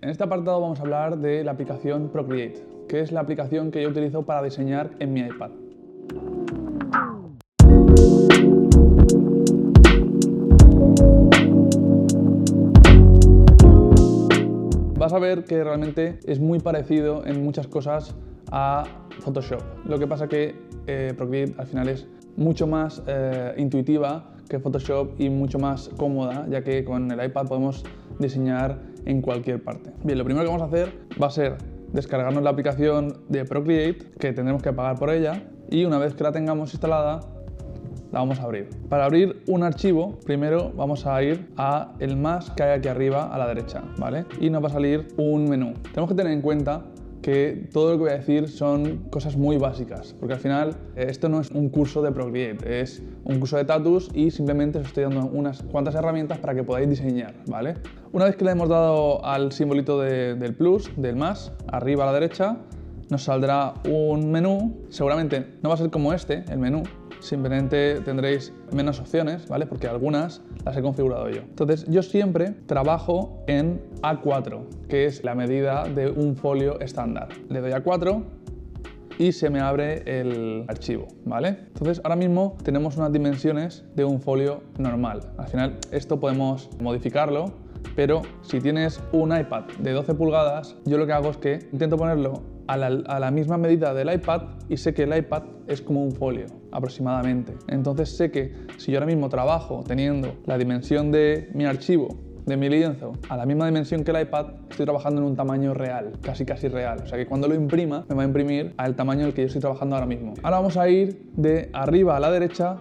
En este apartado vamos a hablar de la aplicación Procreate, que es la aplicación que yo utilizo para diseñar en mi iPad. Vas a ver que realmente es muy parecido en muchas cosas a Photoshop. Lo que pasa que Procreate al final es mucho más intuitiva que Photoshop y mucho más cómoda, ya que con el iPad podemos diseñar en cualquier parte. Bien, lo primero que vamos a hacer va a ser descargarnos la aplicación de Procreate, que tendremos que pagar por ella, y una vez que la tengamos instalada, la vamos a abrir. Para abrir un archivo, primero vamos a ir a el más que hay aquí arriba a la derecha, ¿vale? Y nos va a salir un menú. Tenemos que tener en cuenta que todo lo que voy a decir son cosas muy básicas, porque al final esto no es un curso de Procreate, es un curso de Tatus y simplemente os estoy dando unas cuantas herramientas para que podáis diseñar, ¿vale? Una vez que le hemos dado al simbolito del plus, del más, arriba a la derecha, nos saldrá un menú. Seguramente no va a ser como este, el menú, simplemente tendréis menos opciones, ¿vale? Porque algunas las he configurado yo. Entonces, yo siempre trabajo en A4, que es la medida de un folio estándar. Le doy a 4 y se me abre el archivo, ¿vale? Entonces, ahora mismo tenemos unas dimensiones de un folio normal. Al final, esto podemos modificarlo, pero si tienes un iPad de 12 pulgadas, yo lo que hago es que intento ponerlo a la misma medida del iPad y sé que el iPad es como un folio aproximadamente. Entonces sé que si yo ahora mismo trabajo teniendo la dimensión de mi archivo, de mi lienzo, a la misma dimensión que el iPad, estoy trabajando en un tamaño real, casi real. O sea que cuando lo imprima, me va a imprimir al tamaño en el que yo estoy trabajando ahora mismo. Ahora vamos a ir de arriba a la derecha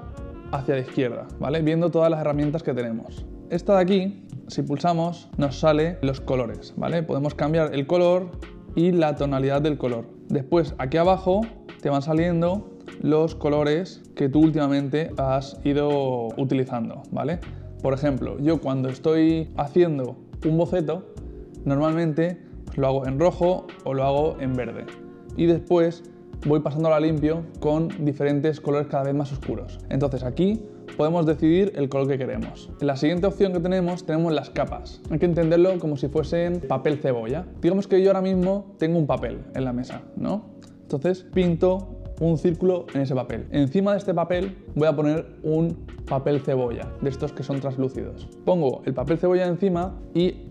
hacia la izquierda, ¿vale? Viendo todas las herramientas que tenemos. Esta de aquí, si pulsamos, nos sale los colores, ¿vale? Podemos cambiar el color y la tonalidad del color. Después, aquí abajo, te van saliendo los colores que tú últimamente has ido utilizando, ¿vale? Por ejemplo, yo cuando estoy haciendo un boceto, normalmente lo hago en rojo o lo hago en verde. Y después voy pasándolo a limpio con diferentes colores cada vez más oscuros. Entonces aquí podemos decidir el color que queremos. En la siguiente opción que tenemos las capas. Hay que entenderlo como si fuesen papel cebolla. Digamos que yo ahora mismo tengo un papel en la mesa, ¿no? Entonces pinto un círculo en ese papel. Encima de este papel voy a poner un papel cebolla, de estos que son translúcidos. Pongo el papel cebolla encima y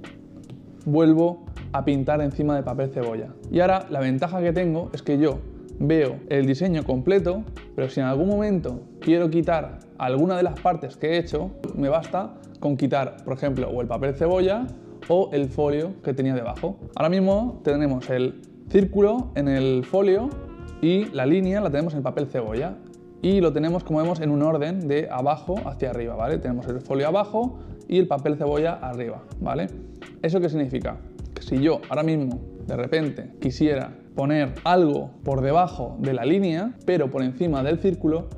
vuelvo a pintar encima del papel cebolla. Y ahora la ventaja que tengo es que yo veo el diseño completo, pero si en algún momento quiero quitar alguna de las partes que he hecho, me basta con quitar, por ejemplo, o el papel cebolla o el folio que tenía debajo. Ahora mismo tenemos el círculo en el folio y la línea la tenemos en el papel cebolla. Y lo tenemos, como vemos, en un orden de abajo hacia arriba, ¿vale? Tenemos el folio abajo y el papel cebolla arriba, ¿vale? ¿Eso qué significa? Que si yo ahora mismo, de repente, quisiera poner algo por debajo de la línea, pero por encima del círculo,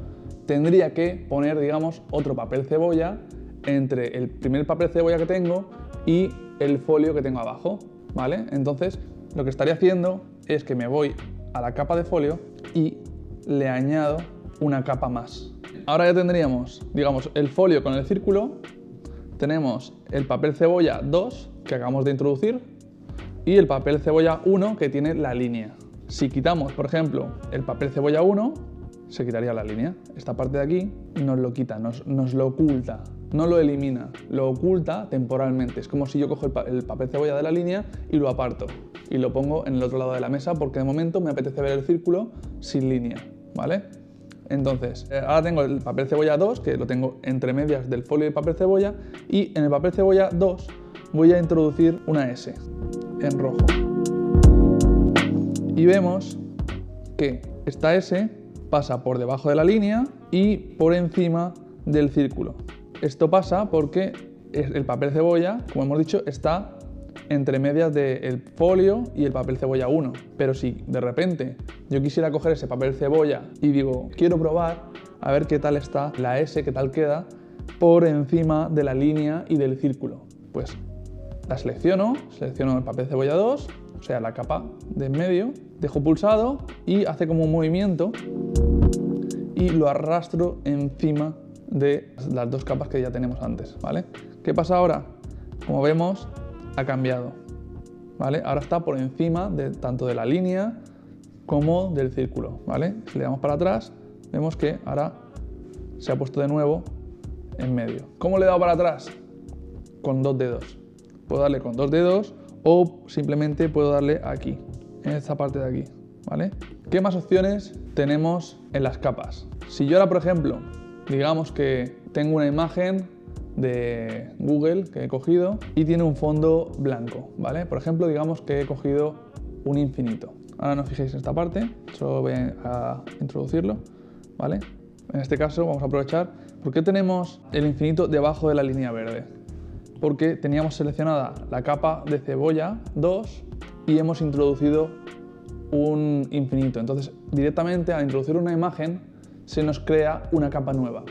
tendría que poner, digamos, otro papel cebolla entre el primer papel cebolla que tengo y el folio que tengo abajo, ¿vale? Entonces, lo que estaría haciendo es que me voy a la capa de folio y le añado una capa más. Ahora ya tendríamos, digamos, el folio con el círculo, tenemos el papel cebolla 2 que acabamos de introducir y el papel cebolla 1 que tiene la línea. Si quitamos, por ejemplo, el papel cebolla 1, se quitaría la línea. Esta parte de aquí nos lo quita, nos lo oculta, no lo elimina, lo oculta temporalmente. Es como si yo cojo el papel cebolla de la línea y lo aparto y lo pongo en el otro lado de la mesa porque de momento me apetece ver el círculo sin línea, ¿vale? Entonces, ahora tengo el papel cebolla 2, que lo tengo entre medias del folio de papel cebolla, y en el papel cebolla 2 voy a introducir una S en rojo. Y vemos que esta S pasa por debajo de la línea y por encima del círculo. Esto pasa porque el papel cebolla, como hemos dicho, está entre medias del folio y el papel cebolla 1. Pero si de repente yo quisiera coger ese papel cebolla y digo, quiero probar a ver qué tal está la S, qué tal queda por encima de la línea y del círculo, pues la selecciono el papel cebolla 2, o sea, la capa de en medio, dejo pulsado y hace como un movimiento y lo arrastro encima de las dos capas que ya tenemos antes, ¿vale? ¿Qué pasa ahora? Como vemos, ha cambiado, ¿vale? Ahora está por encima tanto de la línea como del círculo, ¿vale? Si le damos para atrás, vemos que ahora se ha puesto de nuevo en medio. ¿Cómo le he dado para atrás? Con 2 dedos. Puedo darle con 2 dedos o simplemente puedo darle aquí, en esta parte de aquí, ¿vale? ¿Qué más opciones tenemos en las capas? Si yo ahora, por ejemplo, digamos que tengo una imagen de Google que he cogido y tiene un fondo blanco, ¿vale? Por ejemplo, digamos que he cogido un infinito. Ahora no os fijéis en esta parte, solo voy a introducirlo, ¿vale? En este caso vamos a aprovechar. ¿Por qué tenemos el infinito debajo de la línea verde? Porque teníamos seleccionada la capa de cebolla 2 y hemos introducido un infinito. Entonces, directamente al introducir una imagen se nos crea una capa nueva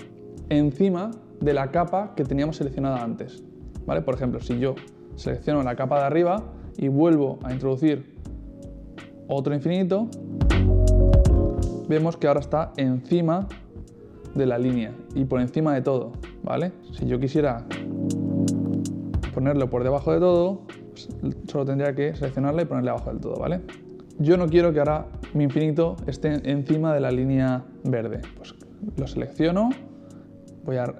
encima de la capa que teníamos seleccionada antes, ¿vale? Por ejemplo, si yo selecciono la capa de arriba y vuelvo a introducir otro infinito, vemos que ahora está encima de la línea y por encima de todo, ¿vale? Si yo quisiera ponerlo por debajo de todo, pues solo tendría que seleccionarlo y ponerle abajo del todo, ¿vale? Yo no quiero que ahora mi infinito esté encima de la línea verde. Pues lo selecciono,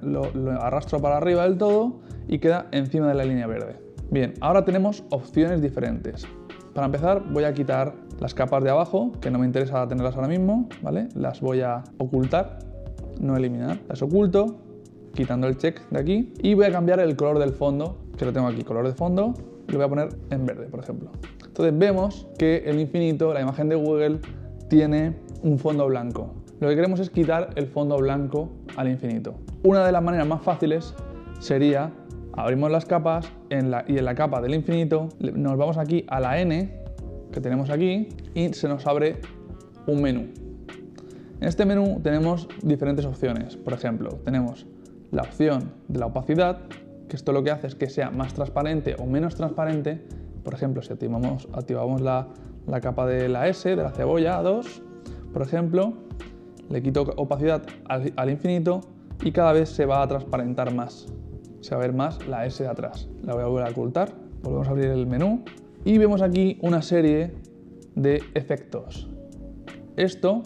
lo arrastro para arriba del todo y queda encima de la línea verde. Bien, ahora tenemos opciones diferentes. Para empezar, voy a quitar las capas de abajo, que no me interesa tenerlas ahora mismo, ¿vale? Las voy a ocultar, no eliminar. Las oculto, quitando el check de aquí, y voy a cambiar el color del fondo, que lo tengo aquí, color de fondo, lo voy a poner en verde, por ejemplo. Entonces vemos que el infinito, la imagen de Google, tiene un fondo blanco. Lo que queremos es quitar el fondo blanco al infinito. Una de las maneras más fáciles sería, abrimos las capas y en la capa del infinito nos vamos aquí a la N que tenemos aquí y se nos abre un menú. En este menú tenemos diferentes opciones. Por ejemplo, tenemos la opción de la opacidad, que esto lo que hace es que sea más transparente o menos transparente. Por ejemplo, si activamos la capa de la S, de la cebolla 2, por ejemplo, le quito opacidad al infinito y cada vez se va a transparentar más. Se va a ver más la S de atrás. La voy a volver a ocultar, volvemos a abrir el menú y vemos aquí una serie de efectos. Esto,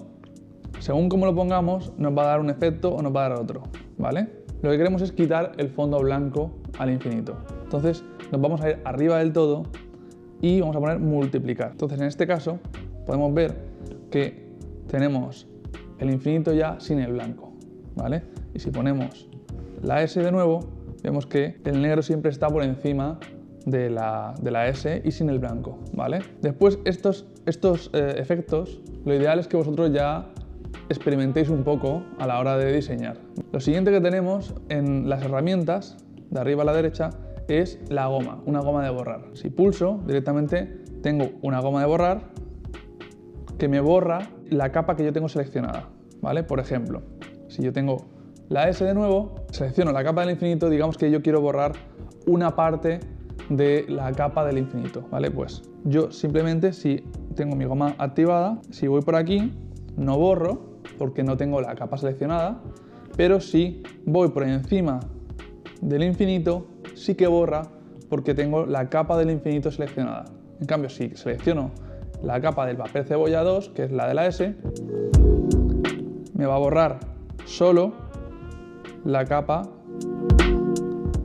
según cómo lo pongamos, nos va a dar un efecto o nos va a dar otro, ¿vale? Lo que queremos es quitar el fondo blanco al infinito. Entonces nos vamos a ir arriba del todo y vamos a poner multiplicar. Entonces en este caso podemos ver que tenemos el infinito ya sin el blanco, ¿vale? Y si ponemos la S de nuevo, vemos que el negro siempre está por encima de la S y sin el blanco, ¿vale? Después estos efectos, lo ideal es que vosotros ya experimentéis un poco a la hora de diseñar. Lo siguiente que tenemos en las herramientas, de arriba a la derecha, es la goma, una goma de borrar. Si pulso, directamente tengo una goma de borrar que me borra la capa que yo tengo seleccionada, ¿vale? Por ejemplo, si yo tengo la S de nuevo, selecciono la capa del infinito, digamos que yo quiero borrar una parte de la capa del infinito, ¿vale? Pues yo simplemente, si tengo mi goma activada, si voy por aquí, no borro porque no tengo la capa seleccionada, pero si voy por encima del infinito, sí que borra porque tengo la capa del infinito seleccionada. En cambio, si selecciono la capa del papel cebolla 2, que es la de la S, me va a borrar solo la capa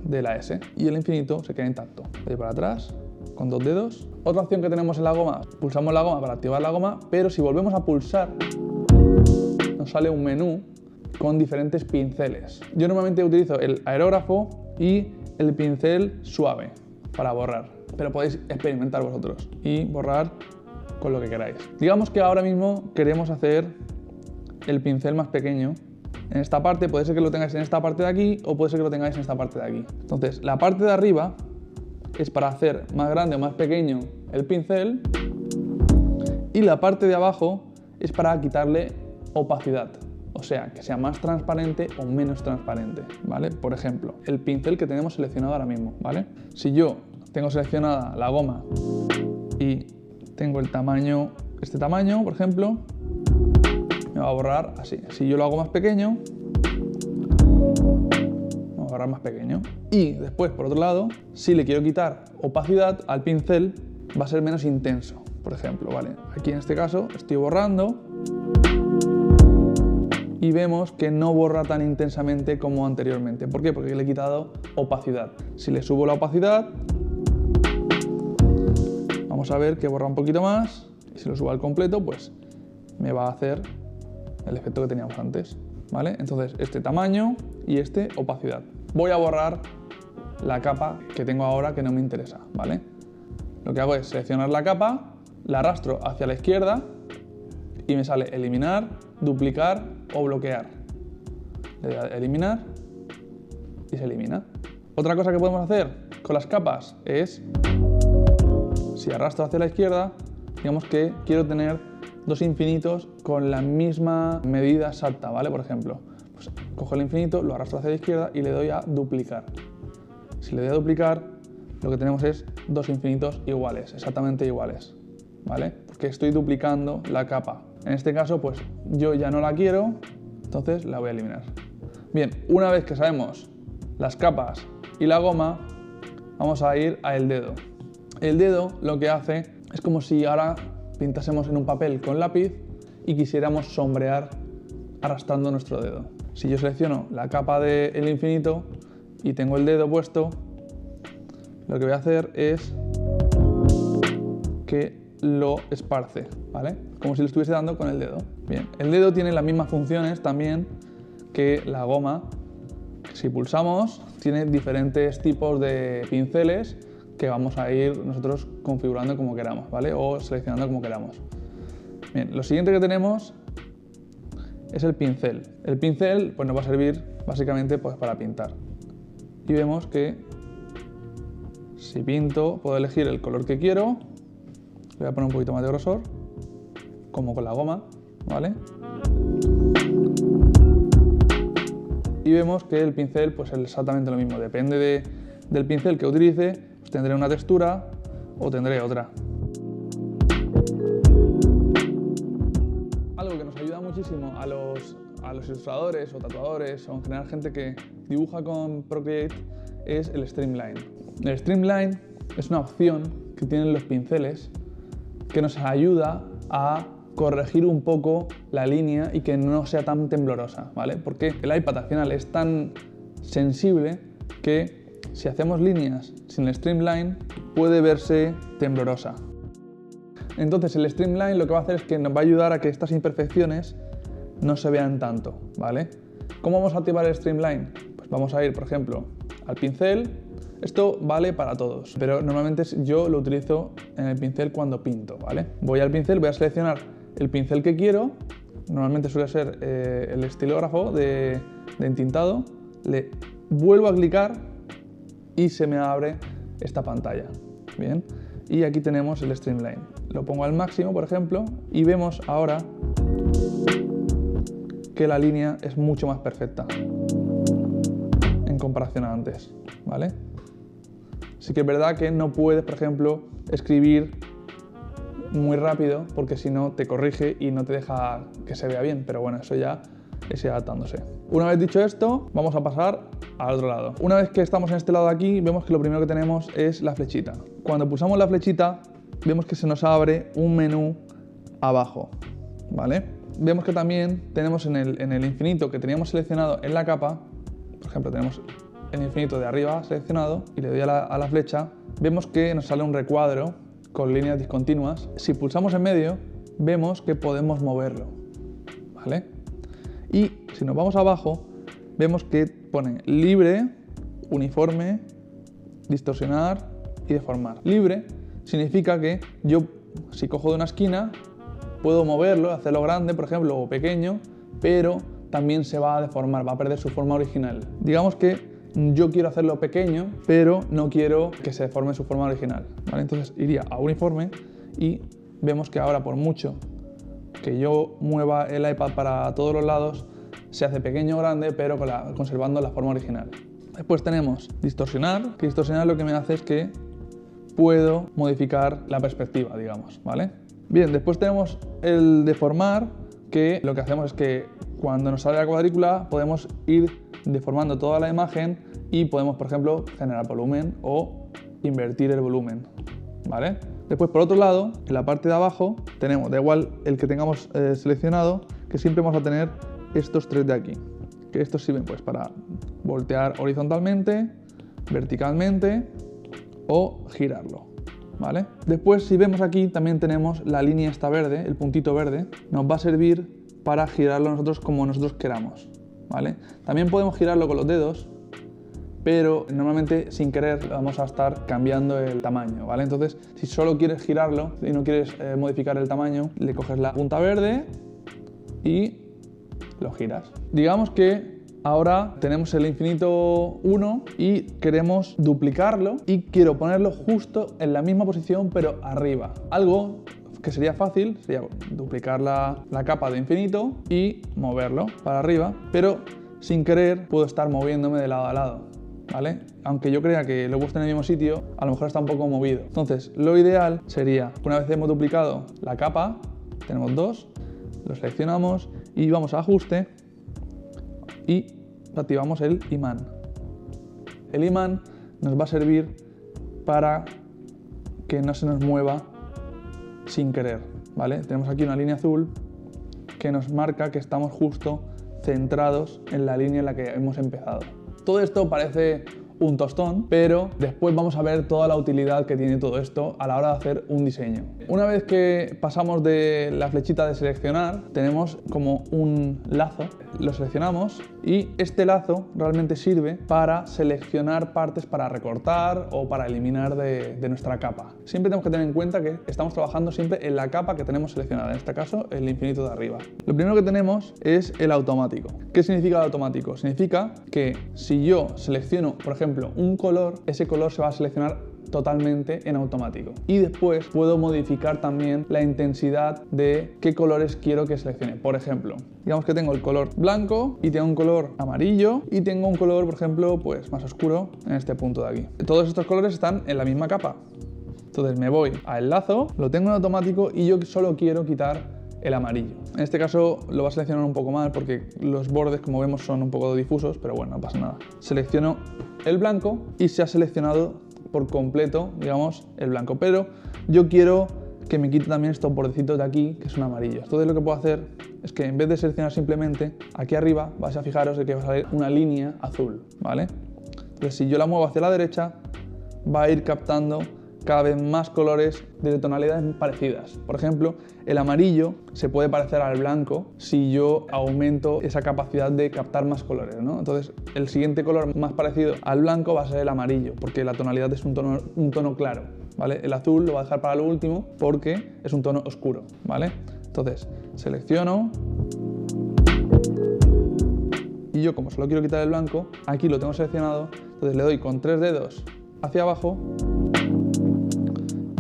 de la S y el infinito se queda intacto. Voy para atrás con 2 dedos. Otra opción que tenemos en la goma, pulsamos la goma para activar la goma, pero si volvemos a pulsar nos sale un menú con diferentes pinceles. Yo normalmente utilizo el aerógrafo y el pincel suave para borrar, pero podéis experimentar vosotros y borrar con lo que queráis. Digamos que ahora mismo queremos hacer el pincel más pequeño. En esta parte puede ser que lo tengáis en esta parte de aquí o puede ser que lo tengáis en esta parte de aquí. Entonces, la parte de arriba es para hacer más grande o más pequeño el pincel y la parte de abajo es para quitarle opacidad, o sea, que sea más transparente o menos transparente, ¿vale? Por ejemplo, el pincel que tenemos seleccionado ahora mismo, ¿vale? Si yo tengo seleccionada la goma y tengo el tamaño, este tamaño, por ejemplo, me va a borrar así. Si yo lo hago más pequeño, me va a borrar más pequeño. Y después, por otro lado, si le quiero quitar opacidad al pincel, va a ser menos intenso, por ejemplo, ¿vale? Aquí en este caso estoy borrando y vemos que no borra tan intensamente como anteriormente. ¿Por qué? Porque le he quitado opacidad. Si le subo la opacidad, vamos a ver que borra un poquito más, y si lo subo al completo, pues me va a hacer el efecto que teníamos antes, ¿vale? Entonces, este tamaño y este opacidad. Voy a borrar la capa que tengo ahora que no me interesa, ¿vale? Lo que hago es seleccionar la capa, la arrastro hacia la izquierda y me sale eliminar, duplicar o bloquear. Le doy a eliminar y se elimina. Otra cosa que podemos hacer con las capas es, si arrastro hacia la izquierda, digamos que quiero tener dos infinitos con la misma medida exacta, ¿vale? Por ejemplo, pues cojo el infinito, lo arrastro hacia la izquierda y le doy a duplicar. Si le doy a duplicar, lo que tenemos es dos infinitos iguales, exactamente iguales, ¿vale? Porque estoy duplicando la capa. En este caso, pues yo ya no la quiero, entonces la voy a eliminar. Bien, una vez que sabemos las capas y la goma, vamos a ir a el dedo. El dedo lo que hace es como si ahora pintásemos en un papel con lápiz y quisiéramos sombrear arrastrando nuestro dedo. Si yo selecciono la capa del infinito y tengo el dedo puesto, lo que voy a hacer es que lo esparce, ¿vale? Como si lo estuviese dando con el dedo. Bien, el dedo tiene las mismas funciones también que la goma. Si pulsamos, tiene diferentes tipos de pinceles que vamos a ir nosotros configurando como queramos, ¿vale? O seleccionando como queramos. Bien, lo siguiente que tenemos es el pincel. El pincel pues, nos va a servir básicamente pues, para pintar. Y vemos que si pinto, puedo elegir el color que quiero. Le voy a poner un poquito más de grosor, como con la goma, ¿vale? Y vemos que el pincel pues, es exactamente lo mismo. Depende del pincel que utilice, pues tendré una textura o tendré otra. Algo que nos ayuda muchísimo a los ilustradores o tatuadores o en general gente que dibuja con Procreate es el Streamline. El Streamline es una opción que tienen los pinceles que nos ayuda a corregir un poco la línea y que no sea tan temblorosa, ¿vale? Porque el iPad al final es tan sensible que si hacemos líneas sin el Streamline puede verse temblorosa. Entonces el Streamline lo que va a hacer es que nos va a ayudar a que estas imperfecciones no se vean tanto, ¿vale? ¿Cómo vamos a activar el Streamline? Pues vamos a ir, por ejemplo, al pincel. Esto vale para todos, pero normalmente yo lo utilizo en el pincel cuando pinto, ¿vale? Voy al pincel, voy a seleccionar el pincel que quiero, normalmente suele ser el estilógrafo de entintado, le vuelvo a clicar y se me abre esta pantalla, ¿bien? Y aquí tenemos el Streamline. Lo pongo al máximo, por ejemplo, y vemos ahora que la línea es mucho más perfecta en comparación a antes, ¿vale? Sí que es verdad que no puedes, por ejemplo, escribir muy rápido porque si no te corrige y no te deja que se vea bien, pero bueno, eso ya es ir adaptándose. Una vez dicho esto, vamos a pasar al otro lado. Una vez que estamos en este lado de aquí, vemos que lo primero que tenemos es la flechita. Cuando pulsamos la flechita, vemos que se nos abre un menú abajo, ¿vale? Vemos que también tenemos en el infinito que teníamos seleccionado en la capa, por ejemplo, tenemos el infinito de arriba seleccionado y le doy a la flecha, vemos que nos sale un recuadro con líneas discontinuas. Si pulsamos en medio, vemos que podemos moverlo, ¿vale? Y si nos vamos abajo, vemos que pone libre, uniforme, distorsionar y deformar. Libre significa que yo, si cojo de una esquina, puedo moverlo, hacerlo grande, por ejemplo, o pequeño, pero también se va a deformar, va a perder su forma original. Digamos que yo quiero hacerlo pequeño, pero no quiero que se deforme su forma original, ¿vale? Entonces iría a uniforme y vemos que ahora por mucho que yo mueva el iPad para todos los lados, se hace pequeño o grande, pero conservando la forma original. Después tenemos distorsionar, que distorsionar lo que me hace es que puedo modificar la perspectiva, digamos, ¿vale? Bien, después tenemos el deformar, que lo que hacemos es que cuando nos sale la cuadrícula podemos ir deformando toda la imagen y podemos, por ejemplo, generar volumen o invertir el volumen, ¿vale? Después, por otro lado, en la parte de abajo tenemos, da igual el que tengamos seleccionado, que siempre vamos a tener estos 3 de aquí, que estos sirven pues para voltear horizontalmente, verticalmente o girarlo, ¿vale? Después, si vemos aquí, también tenemos la línea esta verde, el puntito verde, nos va a servir para girarlo nosotros como nosotros queramos, ¿vale? También podemos girarlo con los dedos, pero normalmente sin querer vamos a estar cambiando el tamaño, ¿vale? Entonces, si solo quieres girarlo y no quieres modificar el tamaño, le coges la punta verde y lo giras. Digamos que ahora tenemos el infinito 1 y queremos duplicarlo y quiero ponerlo justo en la misma posición pero arriba. Algo que sería fácil sería duplicar la capa de infinito y moverlo para arriba, pero sin querer puedo estar moviéndome de lado a lado, ¿vale? Aunque yo crea que lo he puesto en el mismo sitio, a lo mejor está un poco movido. Entonces, lo ideal sería, una vez hemos duplicado la capa, tenemos 2, lo seleccionamos y vamos a ajuste y activamos el imán. El imán nos va a servir para que no se nos mueva sin querer, ¿vale? Tenemos aquí una línea azul que nos marca que estamos justo centrados en la línea en la que hemos empezado. Todo esto parece un tostón, pero después vamos a ver toda la utilidad que tiene todo esto a la hora de hacer un diseño. Una vez que pasamos de la flechita de seleccionar, tenemos como un lazo, lo seleccionamos y este lazo realmente sirve para seleccionar partes para recortar o para eliminar de nuestra capa. Siempre tenemos que tener en cuenta que estamos trabajando siempre en la capa que tenemos seleccionada, en este caso el infinito de arriba. Lo primero que tenemos es el automático. ¿Qué significa el automático? Significa que si yo selecciono, por ejemplo, un color, ese color se va a seleccionar totalmente en automático. Y después puedo modificar también la intensidad de qué colores quiero que seleccione. Por ejemplo, digamos que tengo el color blanco y tengo un color amarillo y tengo un color, por ejemplo, pues más oscuro en este punto de aquí. Todos estos colores están en la misma capa. Entonces me voy al lazo, lo tengo en automático y yo solo quiero quitar el amarillo. En este caso lo va a seleccionar un poco mal porque los bordes, como vemos, son un poco difusos, pero bueno, no pasa nada. Selecciono el blanco y se ha seleccionado por completo, digamos, el blanco, pero yo quiero que me quite también estos bordecitos de aquí que son amarillos. Entonces lo que puedo hacer es que en vez de seleccionar simplemente, aquí arriba vais a fijaros de que va a salir una línea azul, ¿vale? Entonces si yo la muevo hacia la derecha, va a ir captando cada vez más colores de tonalidades parecidas. Por ejemplo, el amarillo se puede parecer al blanco si yo aumento esa capacidad de captar más colores, ¿no? Entonces, el siguiente color más parecido al blanco va a ser el amarillo, porque la tonalidad es un tono claro, ¿vale? El azul lo va a dejar para lo último porque es un tono oscuro, ¿vale? Entonces, selecciono y yo, como solo quiero quitar el blanco, aquí lo tengo seleccionado, entonces le doy con 3 dedos hacia abajo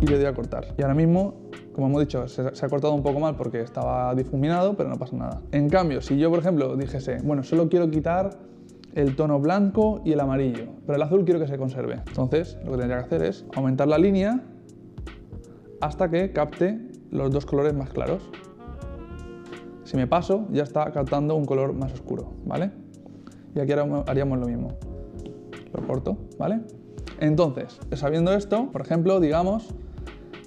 y le doy a cortar. Y ahora mismo, como hemos dicho, se ha cortado un poco mal porque estaba difuminado, pero no pasa nada. En cambio, si yo, por ejemplo, dijese, bueno, solo quiero quitar el tono blanco y el amarillo, pero el azul quiero que se conserve. Entonces, lo que tendría que hacer es aumentar la línea hasta que capte los dos colores más claros. Si me paso, ya está captando un color más oscuro, ¿vale? Y aquí haríamos lo mismo. Lo corto, ¿vale? Entonces, sabiendo esto, por ejemplo, digamos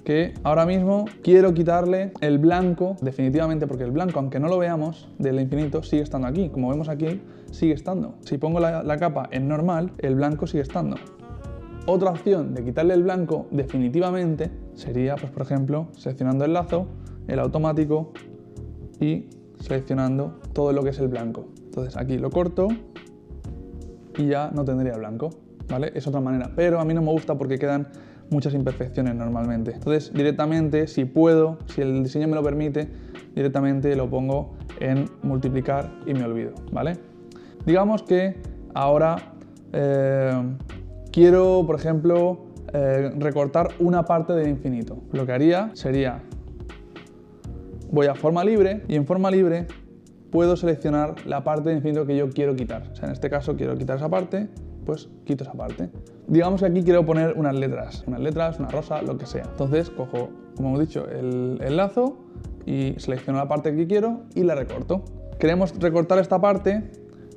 que ahora mismo quiero quitarle el blanco definitivamente, porque el blanco, aunque no lo veamos del infinito, sigue estando aquí. Como vemos aquí, sigue estando. Si pongo la capa en normal, el blanco sigue estando. Otra opción de quitarle el blanco definitivamente sería, pues por ejemplo, seleccionando el lazo, el automático y seleccionando todo lo que es el blanco. Entonces aquí lo corto y ya no tendría blanco, ¿vale? Es otra manera, pero a mí no me gusta porque quedan muchas imperfecciones normalmente. Entonces directamente, si puedo, si el diseño me lo permite, directamente lo pongo en multiplicar y me olvido, ¿vale? Digamos que ahora quiero, por ejemplo, recortar una parte del infinito. Lo que haría sería, voy a forma libre y en forma libre puedo seleccionar la parte del infinito que yo quiero quitar. O sea, en este caso quiero quitar esa parte, pues quito esa parte. Digamos que aquí quiero poner unas letras, una rosa, lo que sea. Entonces cojo, como hemos dicho, el lazo y selecciono la parte que quiero y la recorto. Queremos recortar esta parte,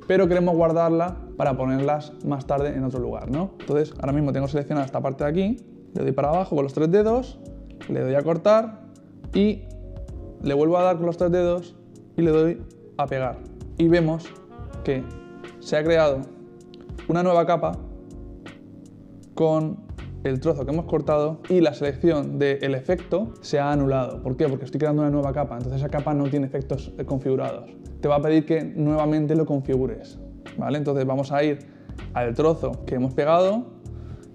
pero queremos guardarla para ponerlas más tarde en otro lugar, ¿no? Entonces ahora mismo tengo seleccionada esta parte de aquí, le doy para abajo con los 3 dedos le doy a cortar y le vuelvo a dar con los 3 dedos y le doy a pegar. Y vemos que se ha creado una nueva capa con el trozo que hemos cortado y la selección del efecto se ha anulado. ¿Por qué? Porque estoy creando una nueva capa, entonces esa capa no tiene efectos configurados. Te va a pedir que nuevamente lo configures, ¿vale? Entonces vamos a ir al trozo que hemos pegado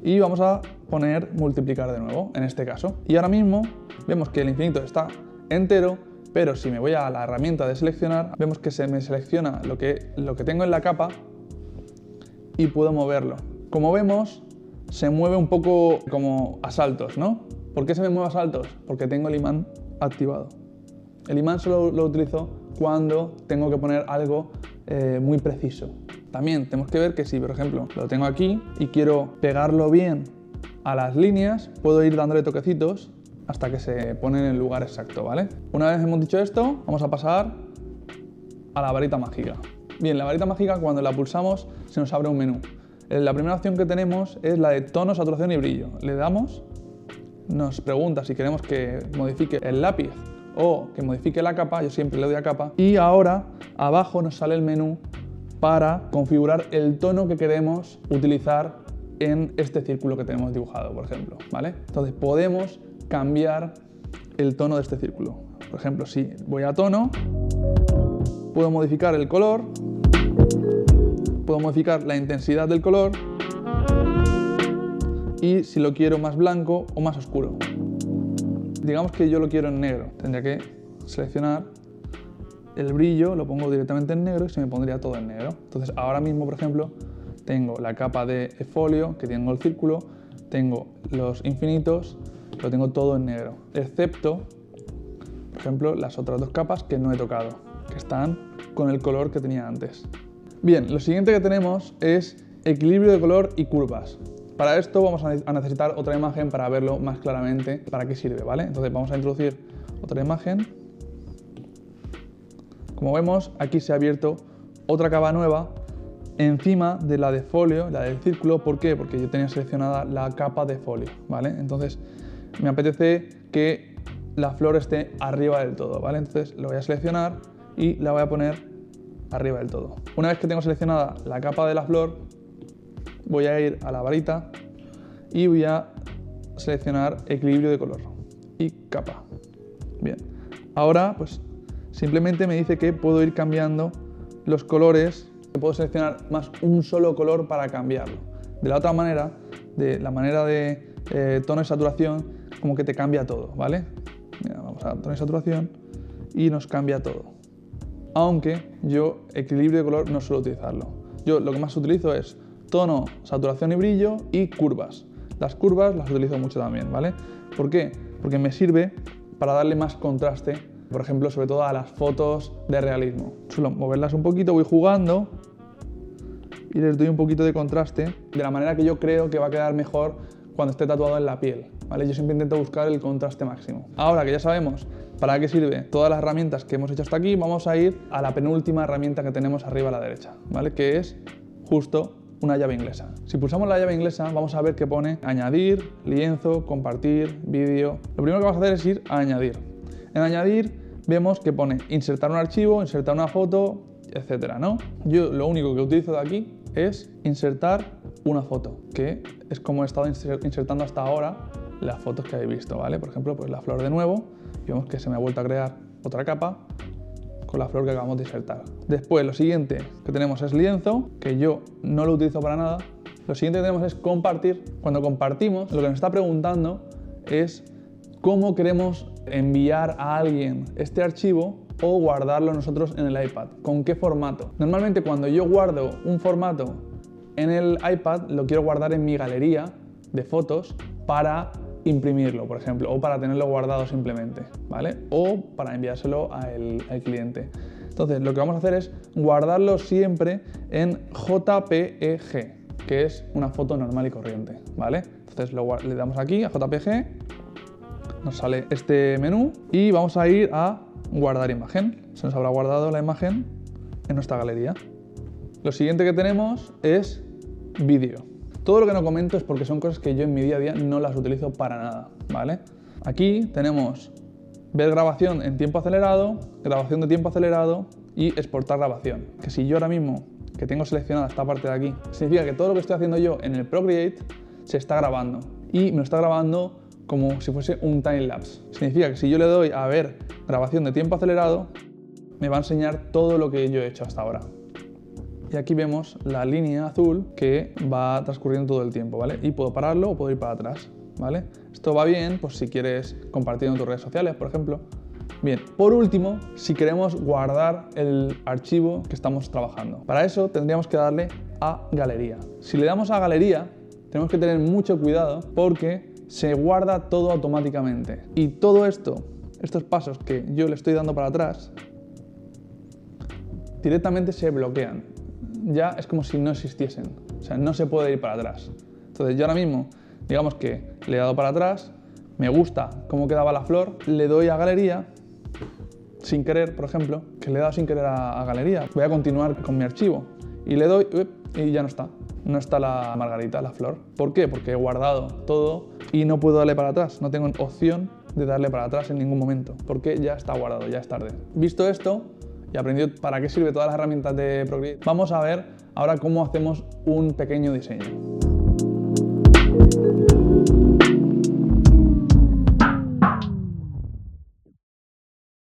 y vamos a poner multiplicar de nuevo, en este caso. Y ahora mismo vemos que el infinito está entero, pero si me voy a la herramienta de seleccionar, vemos que se me selecciona lo que tengo en la capa y puedo moverlo. Como vemos, se mueve un poco como a saltos, ¿no? ¿Por qué se me mueve a saltos? Porque tengo el imán activado. El imán solo lo utilizo cuando tengo que poner algo muy preciso. También tenemos que ver que si, por ejemplo, lo tengo aquí y quiero pegarlo bien a las líneas, puedo ir dándole toquecitos hasta que se pone en el lugar exacto, ¿vale? Una vez hemos dicho esto, vamos a pasar a la varita mágica. Bien, la varita mágica, cuando la pulsamos, se nos abre un menú. La primera opción que tenemos es la de tono, saturación y brillo. Le damos, nos pregunta si queremos que modifique el lápiz o que modifique la capa, yo siempre le doy a capa, y ahora abajo nos sale el menú para configurar el tono que queremos utilizar en este círculo que tenemos dibujado, por ejemplo, ¿vale? Entonces podemos cambiar el tono de este círculo. Por ejemplo, si voy a tono, puedo modificar el color, puedo modificar la intensidad del color y si lo quiero más blanco o más oscuro. Digamos que yo lo quiero en negro, tendría que seleccionar el brillo, lo pongo directamente en negro y se me pondría todo en negro. Entonces ahora mismo, por ejemplo, tengo la capa de folio, que tengo el círculo, tengo los infinitos, lo tengo todo en negro, excepto, por ejemplo, las otras dos capas que no he tocado, que están con el color que tenía antes. Bien, lo siguiente que tenemos es equilibrio de color y curvas. Para esto vamos a necesitar otra imagen para verlo más claramente para qué sirve, ¿vale? Entonces vamos a introducir otra imagen. Como vemos, aquí se ha abierto otra capa nueva encima de la de folio, la del círculo. ¿Por qué? Porque yo tenía seleccionada la capa de folio, ¿vale? Entonces me apetece que la flor esté arriba del todo, ¿vale? Entonces lo voy a seleccionar y la voy a poner arriba del todo. Una vez que tengo seleccionada la capa de la flor, voy a ir a la varita y voy a seleccionar equilibrio de color y capa. Bien, ahora pues simplemente me dice que puedo ir cambiando los colores, que puedo seleccionar más un solo color para cambiarlo. De la otra manera, de la manera de tono y saturación, como que te cambia todo, ¿vale? Mira, vamos a tono y saturación y nos cambia todo. Aunque yo equilibrio de color no suelo utilizarlo. Yo lo que más utilizo es tono, saturación y brillo y curvas. Las curvas las utilizo mucho también, ¿vale? ¿Por qué? Porque me sirve para darle más contraste, por ejemplo, sobre todo a las fotos de realismo. Suelo moverlas un poquito, voy jugando y les doy un poquito de contraste de la manera que yo creo que va a quedar mejor cuando esté tatuado en la piel, ¿vale? Yo siempre intento buscar el contraste máximo. Ahora que ya sabemos para qué sirve todas las herramientas que hemos hecho hasta aquí, vamos a ir a la penúltima herramienta que tenemos arriba a la derecha, ¿vale? Que es justo una llave inglesa. Si pulsamos la llave inglesa, vamos a ver que pone añadir, lienzo, compartir, vídeo. Lo primero que vamos a hacer es ir a añadir. En añadir vemos que pone insertar un archivo, insertar una foto, etcétera, ¿no? Yo lo único que utilizo de aquí es insertar una foto, que es como he estado insertando hasta ahora las fotos que habéis visto, ¿vale? Por ejemplo, pues la flor de nuevo, y vemos que se me ha vuelto a crear otra capa con la flor que acabamos de insertar. Después, lo siguiente que tenemos es lienzo, que yo no lo utilizo para nada. Lo siguiente que tenemos es compartir. Cuando compartimos, lo que nos está preguntando es cómo queremos enviar a alguien este archivo o guardarlo nosotros en el iPad. ¿Con qué formato? Normalmente cuando yo guardo un formato en el iPad, lo quiero guardar en mi galería de fotos para imprimirlo, por ejemplo, o para tenerlo guardado simplemente, ¿vale? O para enviárselo al cliente. Entonces, lo que vamos a hacer es guardarlo siempre en JPEG, que es una foto normal y corriente, ¿vale? Entonces, le damos aquí a JPG, nos sale este menú y vamos a ir a guardar imagen. Se nos habrá guardado la imagen en nuestra galería. Lo siguiente que tenemos es vídeo. Todo lo que no comento es porque son cosas que yo en mi día a día no las utilizo para nada, ¿vale? Aquí tenemos ver grabación en tiempo acelerado, grabación de tiempo acelerado y exportar grabación. Que si yo ahora mismo, que tengo seleccionada esta parte de aquí, significa que todo lo que estoy haciendo yo en el Procreate se está grabando. Y me lo está grabando como si fuese un timelapse. Significa que si yo le doy a ver grabación de tiempo acelerado, me va a enseñar todo lo que yo he hecho hasta ahora. Y aquí vemos la línea azul que va transcurriendo todo el tiempo, ¿vale? Y puedo pararlo o puedo ir para atrás, ¿vale? Esto va bien, pues si quieres compartirlo en tus redes sociales, por ejemplo. Bien, por último, si queremos guardar el archivo que estamos trabajando. Para eso tendríamos que darle a galería. Si le damos a galería, tenemos que tener mucho cuidado porque se guarda todo automáticamente. Y todo esto, estos pasos que yo le estoy dando para atrás, directamente se bloquean. Ya es como si no existiesen. O sea, no se puede ir para atrás. Entonces yo ahora mismo, digamos que le he dado para atrás, me gusta cómo quedaba la flor, le doy a galería, sin querer, por ejemplo, que le he dado sin querer a galería. Voy a continuar con mi archivo y le doy y ya no está. No está la margarita, la flor. ¿Por qué? Porque he guardado todo y no puedo darle para atrás. No tengo opción de darle para atrás en ningún momento, porque ya está guardado, ya es tarde. Visto esto y aprendido para qué sirve todas las herramientas de Procreate, vamos a ver ahora cómo hacemos un pequeño diseño.